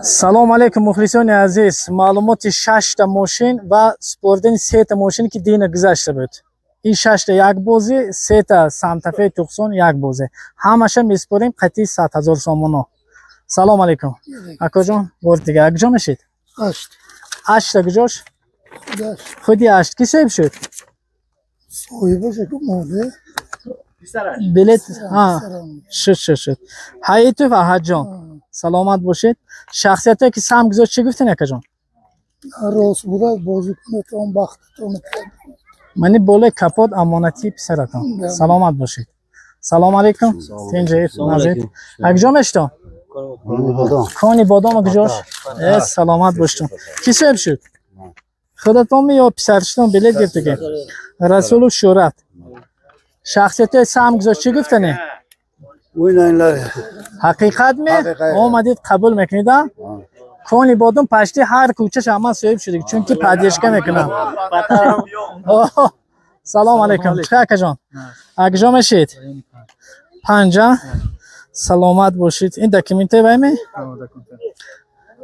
салом алейкум мухлисони азиз. маълумоти 6 та мошин ва супордани 3 та мошини ки дина гузашта буд. ин 6 та як бози, 3 та Санта-Фе Туксон як бози. ҳамаша меспорем қатъи 100,000 сомоно. салом алейкум акоҷон. бор дига акҷо мешид? 8 та гуҷош? худи 8 ки соҳиб шуд? билет шуд. ҳаиту аҳадҷон саломат бошед. шахсияте ки сам гузошт чӣ гуфтен акаҷон? рост буда бозикунатон бахтатон мани болои капот амонати писаратон. саломат бошед. салом алейкум. тинҷаид назид акҷо мешто? кони бодом гуҷош? саломат боштон. ки соҳиб шуд? худатонми ё писарштон билет гирфтаги? расулу шӯрат. шахсияте сам гузошт чӣ гуфтане? ҳақиқат ме омадид қабул мекунида? кони бодум пашти ҳар кӯчаш ҳама соҳиб шуд чунки падешка мекунам. салом алейкум чӣ акаҷон? акҷо мешид? 5 саломат бошед. ин документе вайме?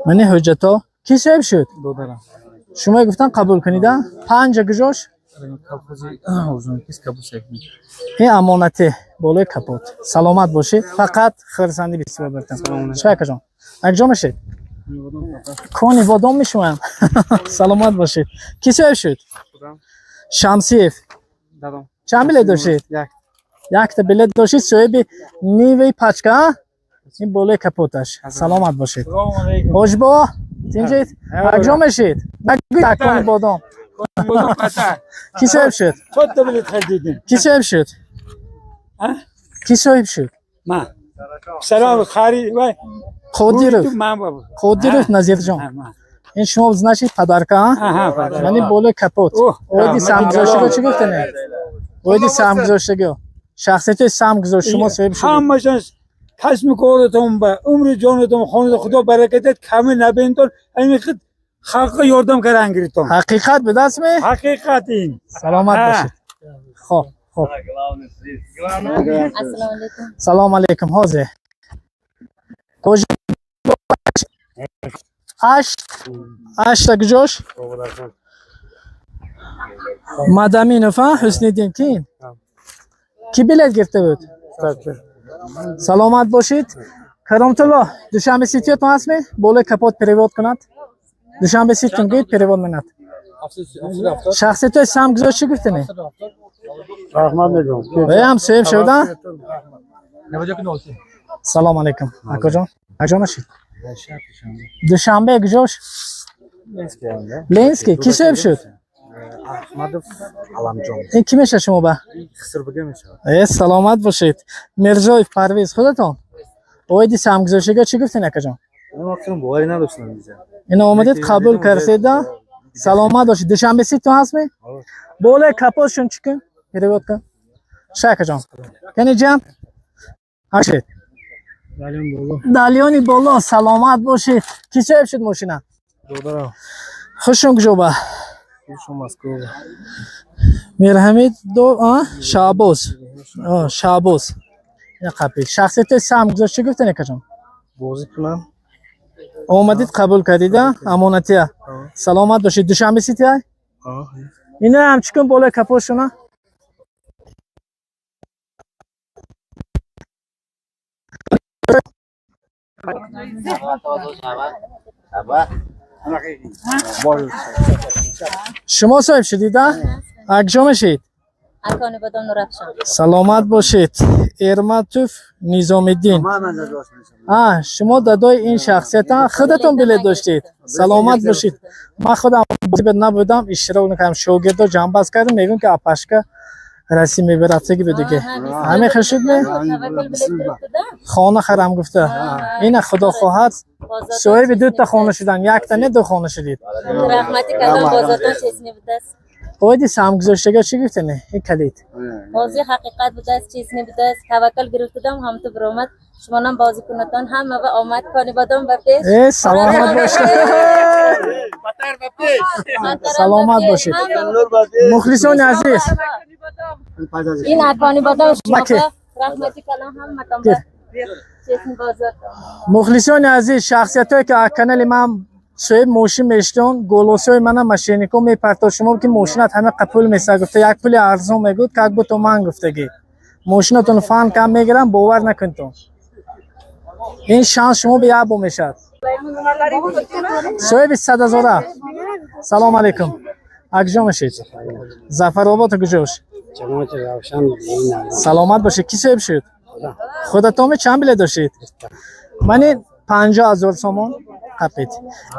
мани ҳуҷҷато ки соҳиб шуд? шумо гуфтан қабул кунида? 5 гуҷош? ин амонате болои капот. саломат бошед. фақат хирсандӣ бисёр бартан. чӣ акаҷон? акҷо мешед? кони бодом мешумаям. саломат бошед. ки соҳиб шуд? шамсиев. чанд билет доштед? якта билет доштед. соҳиби ниваи пачка? ин болои капоташ. саломат бошед. ҳоҷбо тинҷед акҷо мешед? кони бодом ки соҳиб шуд? ки соҳиб шуд? ки соҳиб шуд? қодиров назирҷон. ин шумо значи падарка? мани болои капот. оиди самгузоштаго чӣ гуфтане? оиди самгузоштаго шахсияти самгузошт шумо соҳиб шуд? ҳамашон касби коротон ба умри ҷонатон хонада худо баракатат ками набинтон амихит халққа ёрдам карангиритон. ҳақиқат будааст ме? ҳақиқат ин. саломат бошед. хоб хоб. салом алейкум ҳозир. ашта гуҷош? мадаминов ҳусниддин кин? ки билет гирифта буд? саломат бошед. каромтулло душанбе ситиётон ҳастме? болои капот перевод кунад. душанбе ситиён гӯед перевод менад. шахсиятои сам гузошт чӣ гуфтане? ам соҳиб шуда? салом алейкум акоҷон. акҷо нашид? душанбе гуҷош? ленский ки соҳиб шуд? ин ки мешавад шумо ба? саломат бошед. мирзоев парвез худатон? оиди самгузоштига чӣ гуфтен акаҷон? ин омадед қабул кардеда? саломат бошед. душанбе ситиён ҳастме? болои капотшон чӣ кун? перевод кун. чӣ акаҷон? кани ҷам? ҳашед? далёни боло. саломат бошед. ки соҳиб шуд мошина? хушон куҷоба? мирҳамид шаҳбоз. шаҳбоз қапи. шахсияти сам гузошт чӣ гуфтан акаҷон? омадид қабул кардида? амонатия. саломат бошед. душанбе сития? ина ҳам чӣ кун болои капотшона? шумо соҳиб шудида? акҷо мешед? саломат бошед. эрматов низомиддин. шумо дадои ин шахсията худатон билет доштед? саломат бошед. ман худам набудам иштирок накардам. шогирдо ҷамъбаст кардем мегӯям ки апашка расим мебарафтаги будиги. ҳамин хушуд ме? хона харам гуфта. ина худо хоҳад соҳиби 2 та хона шудан. якта не 2 хона шудид. рахмати калон бозотон чесни будааст. оиди самгузоштага чӣ гуфтане? ин калид. бози ҳақиқат будааст, чесни будааст. таваккул гирифтидам, ҳамту биромад. шумонам бозикунатон ҳама ва омад кони бодом ба пеш. саломат бошед. саломат бошед. мухлисони азиз. ин акони бодом шумо рахмати калон ҳаматон ба چیزنی بازار مخلصان عزیز، شخصیتایی که از کانال من صاحب موشین میشتون، گلوسای منم ماشینیکو میپرتاد. شما که موشینات همه قپول میسه، گفته یک پول ارزون میگود که یک بو من گفتگی موشیناتون فان کم میگیرم، باور نکنتون. این شانس شما به یک بو میشد. صاحب 100,000. سلام علیکم. اکجا میشید؟ ظفرآباد کجا باشید؟ سلامت باشید. کی صاحب شد؟ خودتون چند بلیت داشتید؟ من 50,000 سومان قپید.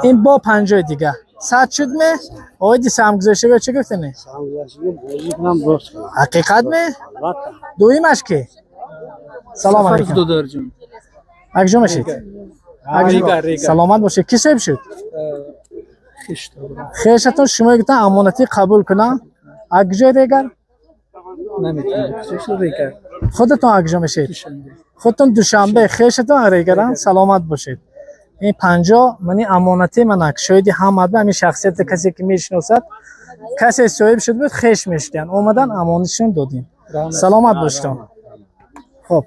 این با 50 دیگه 100 شد می؟ آیدی سهم گذاشته به چه گفتنی؟ حقیقت می؟ دویمش که؟ سلام علیکم. اکجا میشید؟ سلامت باشید. کی صاحب شد؟ خیشتون شما گفتن امانتی قبول کنم. اکجا ریگر؟ خودتون اکجا میشید؟ خودتون دوشنبه خیشتون ریگرن. سلامت باشید. این 50 منی امانتی من شاید هم به همین شخصیت کسی که میشناسد کسی صاحب شد بود خیش میشدن اومدن امانتشون دادیم. سلامت باشید. خب